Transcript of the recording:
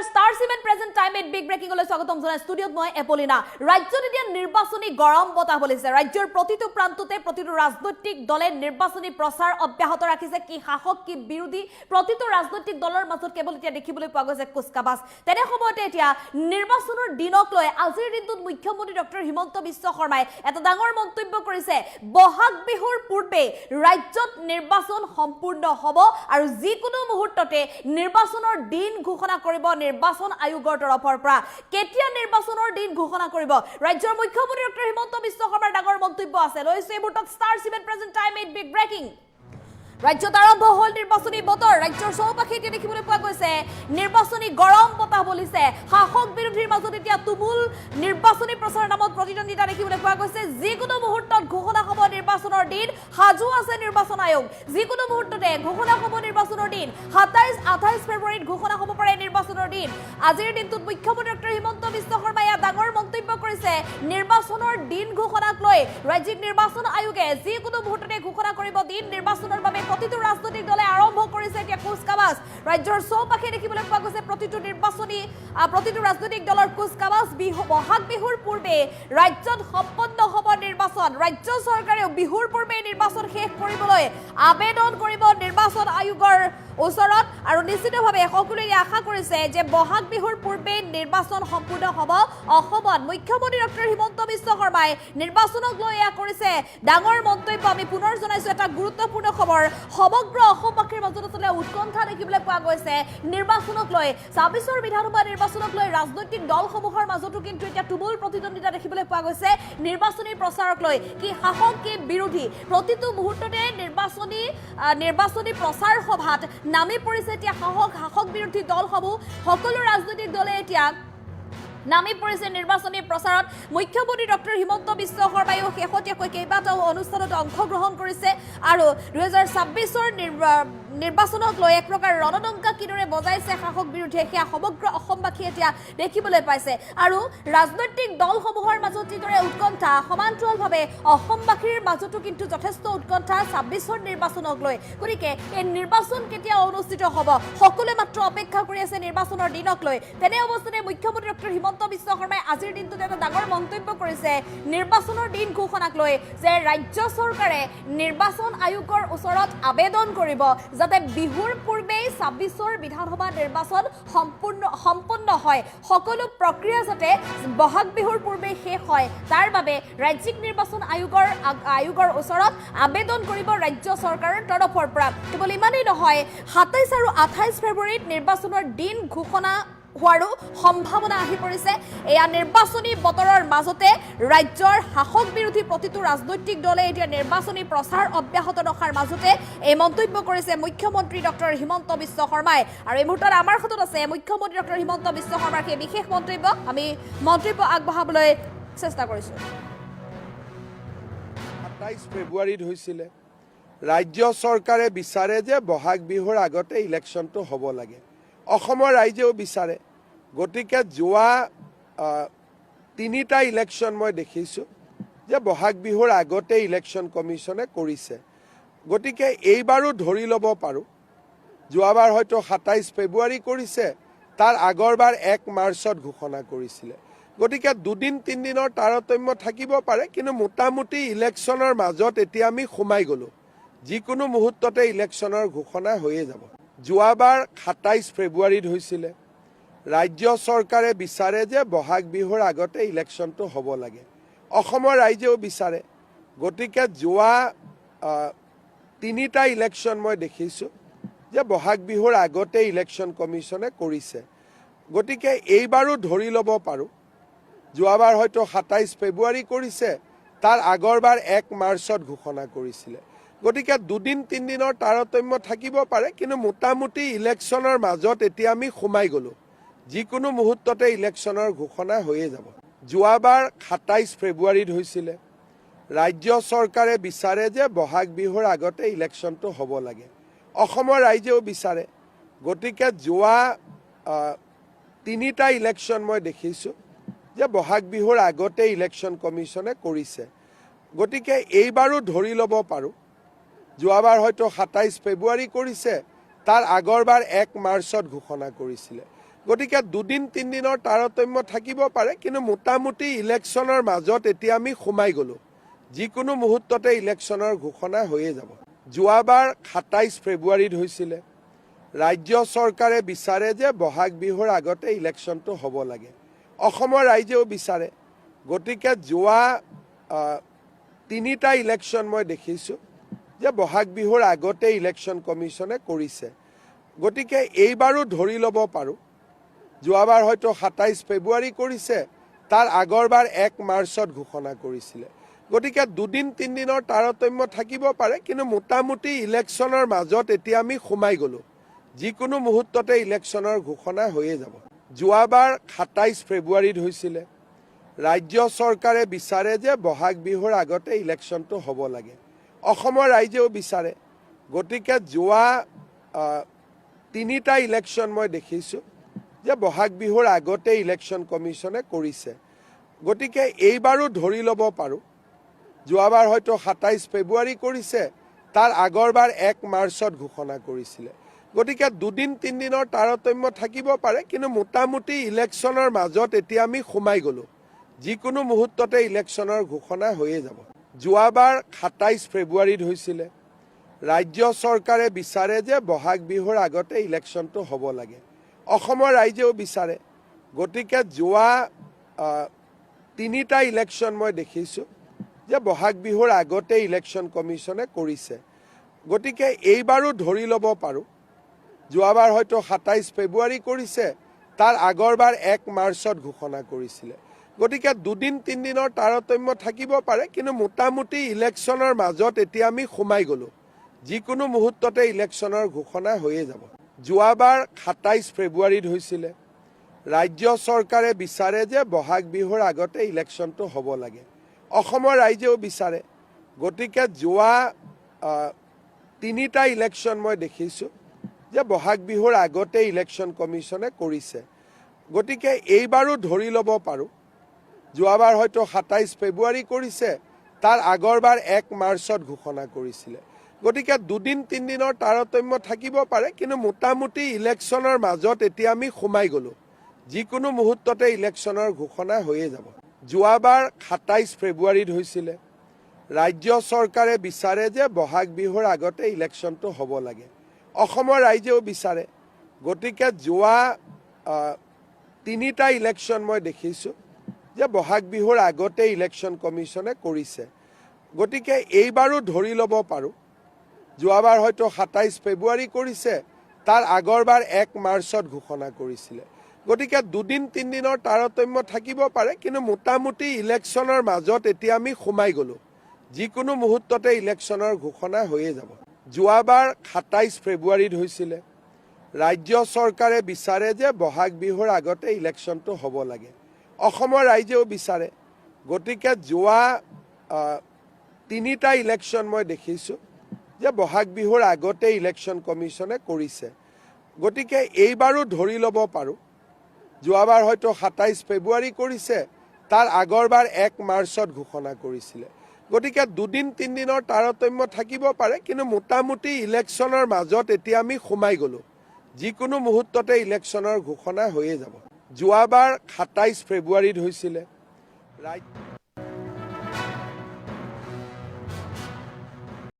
Star cement present time at big breaking লৈ স্বাগতম জনাই ষ্টুডিঅত মই এপলিনা। ৰাজ্যত এতিয়া নিৰ্বাচনী গৰম বতাহ বলিছে। ৰাজ্যৰ প্ৰতিটো প্ৰান্ততে প্ৰতিটো ৰাজনৈতিক দলে নিৰ্বাচনী প্ৰচাৰ অব্যাহত ৰাখিছে। কি শাসক কি বিৰোধী প্ৰতিটো ৰাজনৈতিক দলৰ মাজত কেৱল এতিয়া দেখিবলৈ পোৱা গৈছে কুচকাবাজ। তেনে সময়তে এতিয়া নিৰ্বাচনৰ দিনক লৈ আজিৰ দিনটোত মুখ্যমন্ত্ৰী ডক্টৰ হিমন্ত বিশ্ব শৰ্মাই এটা ডাঙৰ মন্তব্য কৰিছে। বহাগ বিহুৰ পূৰ্বে ৰাজ্যত নিৰ্বাচন সম্পূৰ্ণ হ'ব আৰু যিকোনো মুহূৰ্ততে নিৰ্বাচনৰ দিন ঘোষণা কৰিব নিৰ্বাচন আয়োগৰ তৰফৰ পৰা। কেতিয়া নিৰ্বাচনৰ দিন ঘোষণা কৰিব ৰাজ্যৰ মুখ্যমন্ত্ৰী ডক্টৰ হিমন্ত বিশ্ব শৰ্মাৰ ডাঙৰ মন্তব্য আছে। লৈছে এই মুহূৰ্তত star cement present time at big breaking. ৰাজ্যত আৰম্ভ হ'ল নিৰ্বাচনী বতৰ। ৰাজ্যৰ চৌপাশে এতিয়া দেখিবলৈ পোৱা গৈছে নিৰ্বাচনী গৰম বতাহ বলিছে। শাসক বিৰোধীৰ মাজত এতিয়া তুমুল নিৰ্বাচনী প্ৰচাৰৰ নামত প্ৰতিদ্বন্দ্বিতা দেখিবলৈ পোৱা গৈছে। যিকোনো মুহূৰ্তত ঘোষণা হ'ব নিৰ্বাচনৰ দিন। সাজু আছে নিৰ্বাচন আয়োগ। যিকোনো মুহূৰ্ততে ঘোষণা হ'ব নিৰ্বাচনৰ দিন। 27-28 ফেব্ৰুৱাৰীত ঘোষণা হ'ব পাৰে নিৰ্বাচনৰ দিন। আজিৰ দিনটোত মুখ্যমন্ত্ৰী ডক্টৰ হিমন্ত বিশ্ব শৰ্মাই ডাঙৰ মন্তব্য কৰিছে। নিৰ্বাচনৰ দিন ঘোষণাক লৈ ৰাজ্যিক নিৰ্বাচন আয়োগে যিকোনো মুহূৰ্ততে ঘোষণা কৰিব দিন। নিৰ্বাচনৰ বাবে প্ৰতিটো ৰাজনৈতিক দলে আৰম্ভ কৰিছে এতিয়া কুচকাবাজ। ৰাজ্যৰ চৌপাশে দেখিবলৈ পোৱা গৈছে প্ৰতিটো ৰাজনৈতিক দলৰ কুচকাবাজ। বহাগ বিহুৰ পূৰ্বে ৰাজ্যত সম্পন্ন হ'ব নিৰ্বাচন। ৰাজ্য চৰকাৰেও বিহুৰ পূৰ্বে নিৰ্বাচন শেষ কৰিবলৈ আবেদন কৰিব নিৰ্বাচন আয়োগৰ ওচৰত আৰু নিশ্চিতভাৱে সকলোৱে আশা কৰিছে যে বহাগ বিহুৰ পূৰ্বে নিৰ্বাচন সম্পূৰ্ণ হ'ব অসমত। মুখ্যমন্ত্ৰী ডক্টৰ হিমন্ত বিশ্ব শৰ্মাই নিৰ্বাচনক লৈ কৰিছে ডাঙৰ মন্তব্য। আমি পুনৰ জনাইছো এটা গুৰুত্বপূৰ্ণ খবৰ। সমগ্ৰ অসমবাসীৰ মাজত আচলতে উৎকণ্ঠা দেখিবলৈ পোৱা গৈছে নিৰ্বাচনক লৈ। 26ৰ বিধানসভা নিৰ্বাচনক লৈ ৰাজনৈতিক দলসমূহৰ মাজতো কিন্তু এতিয়া তুমুল প্ৰতিদ্বন্দ্বিতা দেখিবলৈ পোৱা গৈছে নিৰ্বাচনী প্ৰচাৰক লৈ। কি শাসক কি বিৰোধী প্ৰতিটো মুহূৰ্ততে নিৰ্বাচনী প্ৰচাৰ সভাত নামি পৰিছে এতিয়া শাসক বিৰোধী দলসমূহ। সকলো ৰাজনৈতিক দলে এতিয়া নামি পৰিছে নিৰ্বাচনী প্ৰচাৰত। মুখ্যমন্ত্ৰী ডক্টৰ হিমন্ত বিশ্ব শৰ্মায়ো শেহতীয়াকৈ কেইবাটাও অনুষ্ঠানত অংশগ্ৰহণ কৰিছে আৰু 2026ৰ নিৰ্বাচনক লৈ এক প্ৰকাৰ ৰণডংকা কিদৰে বজাইছে শাসক বিৰোধীয়ে সেয়া সমগ্ৰ অসমবাসী এতিয়া দেখিবলৈ পাইছে। আৰু ৰাজনৈতিক দলসমূহৰ মাজত যিদৰে উৎকণ্ঠা সমান্তৰালভাৱে অসমবাসীৰ মাজতো কিন্তু যথেষ্ট উৎকণ্ঠা 26ৰ নিৰ্বাচনক লৈ। গতিকে এই নিৰ্বাচন কেতিয়া অনুষ্ঠিত হ'ব সকলোৱে মাত্ৰ অপেক্ষা কৰি আছে নিৰ্বাচনৰ দিনক লৈ। তেনে অৱস্থাতে মুখ্যমন্ত্ৰী ডক্টৰ হিমন্ত বিশ্ব শৰ্মাই আজিৰ দিনটোত এটা ডাঙৰ মন্তব্য কৰিছে নিৰ্বাচনৰ দিন ঘোষণাক লৈ যে ৰাজ্য চৰকাৰে নিৰ্বাচন আয়োগৰ ওচৰত আবেদন কৰিব যাতে বিহুৰ পূৰ্বেই 26ৰ বিধানসভা নিৰ্বাচন সম্পূৰ্ণ হয়। সকলো প্ৰক্ৰিয়া যাতে বহাগ বিহুৰ পূৰ্বেই শেষ হয় তাৰ বাবে ৰাজ্যিক নিৰ্বাচন আয়োগৰ ওচৰত আবেদন কৰিব ৰাজ্য চৰকাৰৰ তৰফৰ পৰা। কেৱল ইমানেই নহয় 27 আৰু 28 ফেব্ৰুৱাৰীত নিৰ্বাচনৰ দিন ঘোষণা হোৱাৰো সম্ভাৱনা আহি পৰিছে। এয়া নিৰ্বাচনী বতৰৰ মাজতে ৰাজ্যৰ শাসক বিৰোধী প্ৰতিটো ৰাজনৈতিক দলে এতিয়া নিৰ্বাচনী প্ৰচাৰ অব্যাহত ৰখাৰ মাজতে এই মন্তব্য কৰিছে মুখ্যমন্ত্ৰী ডক্টৰ হিমন্ত বিশ্ব শৰ্মাই। আৰু এই মুহূৰ্তত আমাৰ হাতত আছে মুখ্যমন্ত্ৰী ডক্টৰ হিমন্ত বিশ্ব শৰ্মাৰ সেই বিশেষ মন্তব্য। আমি মন্তব্য আগবঢ়াবলৈ চেষ্টা কৰিছোঁ। 27 ফেব্ৰুৱাৰীত হৈছিলে ৰাজ্য চৰকাৰে বিচাৰে যে বহাগ বিহুৰ আগতে ইলেকশ্যনটো হ'ব লাগে। অসমৰ ৰাইজেও বিচাৰে। গতিকে যোৱা 3টা ইলেকশ্যন মই দেখিছোঁ যে বহাগ বিহুৰ আগতে ইলেকশ্যন কমিশ্যনে কৰিছে। গতিকে এইবাৰো ধৰি ল'ব পাৰোঁ যোৱাবাৰ হয়তো 27 ফেব্ৰুৱাৰী কৰিছে, তাৰ আগৰবাৰ 1 মাৰ্চত ঘোষণা কৰিছিলে। গতিকে 2-3 দিনৰ তাৰতম্য থাকিব পাৰে, কিন্তু মোটামুটি ইলেকশ্যনৰ মাজত এতিয়া আমি সোমাই গ'লোঁ। যিকোনো মুহূৰ্ততে ইলেকশ্যনৰ ঘোষণা হৈয়ে যাব। যোৱাবাৰ 27 ফেব্ৰুৱাৰীত হৈছিলে ৰাজ্য চৰকাৰে বিচাৰে যে বহাগ বিহুৰ আগতে ইলেকশ্যনটো হ'ব লাগে। অসমৰ ৰাইজেও বিচাৰে। গতিকে যোৱা 3টা ইলেকশ্যন মই দেখিছোঁ যে বহাগ বিহুৰ আগতে ইলেকশ্যন কমিশ্যনে কৰিছে। গতিকে এইবাৰো ধৰি ল'ব পাৰোঁ যোৱাবাৰ হয়তো 27 ফেব্ৰুৱাৰী কৰিছে, তাৰ আগৰবাৰ 1 মাৰ্চত ঘোষণা কৰিছিলে। গতিকে 2-3 দিনৰ তাৰতম্য থাকিব পাৰে, কিন্তু মোটামুটি ইলেকশ্যনৰ মাজত এতিয়া আমি সোমাই গ'লোঁ। যিকোনো মুহূৰ্ততে ইলেকশ্যনৰ ঘোষণা হৈয়ে যাব। যোৱাবাৰ 27 ফেব্ৰুৱাৰীত হৈছিলে ৰাজ্য চৰকাৰে বিচাৰে যে বহাগ বিহুৰ আগতে ইলেকশ্যনটো হ'ব লাগে। অসমৰ ৰাইজেও বিচাৰে। গতিকে যোৱা 3টা ইলেকশ্যন মই দেখিছোঁ যে বহাগ বিহুৰ আগতে ইলেকশ্যন কমিশ্যনে কৰিছে। গতিকে এইবাৰো ধৰি ল'ব পাৰোঁ যোৱাবাৰ হয়তো 27 ফেব্ৰুৱাৰী কৰিছে, তাৰ আগৰবাৰ 1 মাৰ্চত ঘোষণা কৰিছিলে। গতিকে দুদিন তিনিদিনৰ তাৰতম্য থাকিব পাৰে, কিন্তু মোটামুটি ইলেকশ্যনৰ মাজত এতিয়া আমি সোমাই গ'লোঁ। যিকোনো মুহূৰ্ততে ইলেকশ্যনৰ ঘোষণা হৈয়ে যাব। যোৱাবাৰ ২৭ ফেব্ৰুৱাৰীত হৈছিলে। ৰাজ্য চৰকাৰে বিচাৰে যে বহাগ বিহুৰ আগতে ইলেকশ্যনটো হ'ব লাগে। অসমৰ ৰাইজেও বিচাৰে। গতিকে যোৱা তিনিটা ইলেকশ্যন মই দেখিছোঁ যে বহাগ বিহুৰ আগতে ইলেকশ্যন কমিশ্যনে কৰিছে। গতিকে এইবাৰো ধৰি ল'ব পাৰোঁ, যোৱাবাৰ হয়তো ২৭ ফেব্ৰুৱাৰী কৰিছে, তাৰ আগৰবাৰ ১ মাৰ্চত ঘোষণা কৰিছিলে। গতিকে দুদিন তিনিদিনৰ তাৰতম্য থাকিব পাৰে, কিন্তু মোটামুটি ইলেকশ্যনৰ মাজত এতিয়া আমি সোমাই গ'লোঁ। যিকোনো মুহূৰ্ততে ইলেকশ্যনৰ ঘোষণা হৈয়ে যাব। যোৱাবাৰ ২৭ ফেব্ৰুৱাৰীত হৈছিলে। ৰাজ্য চৰকাৰে বিচাৰে যে বহাগ বিহুৰ আগতে ইলেকশ্যনটো হ'ব লাগে। অসমৰ ৰাইজেও বিচাৰে। গতিকে যোৱা তিনিটা ইলেকশ্যন মই দেখিছোঁ যে বহাগ বিহুৰ আগতে ইলেকশ্যন কমিশ্যনে কৰিছে। গতিকে এইবাৰো ধৰি ল'ব পাৰোঁ, যোৱাবাৰ হয়তো ২৭ ফেব্ৰুৱাৰী কৰিছে, তাৰ আগৰবাৰ ১ মাৰ্চত ঘোষণা কৰিছিলে। গতিকে দুদিন তিনিদিনৰ তাৰতম্য থাকিব পাৰে, কিন্তু মোটামুটি ইলেকশ্যনৰ মাজত এতিয়া আমি সোমাই গ'লোঁ। যিকোনো মুহূৰ্ততে ইলেকশ্যনৰ ঘোষণা হৈয়ে যাব। যোৱাবাৰ ২৭ ফেব্ৰুৱাৰীত হৈছিলে। ৰাজ্য চৰকাৰে বিচাৰে যে বহাগ বিহুৰ আগতে ইলেকশ্যনটো হ'ব লাগে। অসমৰ ৰাইজেও বিচাৰে। গতিকে যোৱা তিনিটা ইলেকশ্যন মই দেখিছোঁ যে বহাগ বিহুৰ আগতে ইলেকশ্যন কমিশ্যনে কৰিছে। গতিকে এইবাৰো ধৰি ল'ব পাৰোঁ, যোৱাবাৰ হয়তো ২৭ ফেব্ৰুৱাৰী কৰিছে, তাৰ আগৰবাৰ ১ মাৰ্চত ঘোষণা কৰিছিলে। গতিকে দুদিন তিনিদিনৰ তাৰতম্য থাকিব পাৰে, কিন্তু মোটামুটি ইলেকশ্যনৰ মাজত এতিয়া আমি সোমাই গ'লোঁ। যিকোনো মুহূৰ্ততে ইলেকশ্যনৰ ঘোষণা হৈয়ে যাব। যোৱাবাৰ ২৭ ফেব্ৰুৱাৰীত হৈছিলে। ৰাজ্য চৰকাৰে বিচাৰে যে বহাগ বিহুৰ আগতে ইলেকশ্যনটো হ'ব লাগে। অসমৰ ৰাইজেও বিচাৰে। গতিকে যোৱা তিনিটা ইলেকশ্যন মই দেখিছোঁ যে বহাগ বিহুৰ আগতে ইলেকশ্যন কমিশ্যনে কৰিছে। গতিকে এইবাৰো ধৰি ল'ব পাৰোঁ, যোৱাবাৰ হয়তো ২৭ ফেব্ৰুৱাৰী কৰিছে, তাৰ আগৰবাৰ ১ মাৰ্চত ঘোষণা কৰিছিলে। গতিকে দুদিন তিনিদিনৰ তাৰতম্য থাকিব পাৰে, কিন্তু মোটামুটি ইলেকশ্যনৰ মাজত এতিয়া আমি সোমাই গ'লোঁ। যিকোনো মুহূৰ্ততে ইলেকশ্যনৰ ঘোষণা হৈয়ে যাব। যোৱাবাৰ ২৭ ফেব্ৰুৱাৰীত হৈছিলে। ৰাজ্য চৰকাৰে বিচাৰে যে বহাগ বিহুৰ আগতে ইলেকশ্যনটো হ'ব লাগে। অসমৰ ৰাইজেও বিচাৰে। গতিকে যোৱা তিনিটা ইলেকশ্যন মই দেখিছোঁ যে বহাগ বিহুৰ আগতে ইলেকশ্যন কমিশ্যনে কৰিছে। গতিকে এইবাৰো ধৰি ল'ব পাৰোঁ, যোৱাবাৰ হয়তো ২৭ ফেব্ৰুৱাৰী কৰিছে, তাৰ আগৰবাৰ ১ মাৰ্চত ঘোষণা কৰিছিলে। গতিকে দুদিন তিনিদিনৰ তাৰতম্য থাকিব পাৰে, কিন্তু মোটামুটি ইলেকশ্যনৰ মাজত এতিয়া আমি সোমাই গ'লোঁ। যিকোনো মুহূৰ্ততে ইলেকশ্যনৰ ঘোষণা হৈয়ে যাব। যোৱাবাৰ ২৭ ফেব্ৰুৱাৰীত হৈছিলে। ৰাজ্য চৰকাৰে বিচাৰে যে বহাগ বিহুৰ আগতে ইলেকশ্যনটো হ'ব লাগে। অসমৰ ৰাইজেও বিচাৰে। গতিকে যোৱা তিনিটা ইলেকশ্যন মই দেখিছোঁ যে বহাগ বিহুৰ আগতে ইলেকশ্যন কমিশ্যনে কৰিছে। গতিকে এইবাৰো ধৰি ল'ব পাৰোঁ, যোৱাবাৰ হয়তো ২৭ ফেব্ৰুৱাৰী কৰিছে, তাৰ আগৰবাৰ ১ মাৰ্চত ঘোষণা কৰিছিলে। গতিকে দুদিন তিনিদিনৰ তাৰতম্য থাকিব পাৰে, কিন্তু মোটামুটি ইলেকশ্যনৰ মাজত এতিয়া আমি সোমাই গ'লোঁ। যিকোনো মুহূৰ্ততে ইলেকশ্যনৰ ঘোষণা হৈয়ে যাব। যোৱাবাৰ ২৭ ফেব্ৰুৱাৰীত হৈছিলে।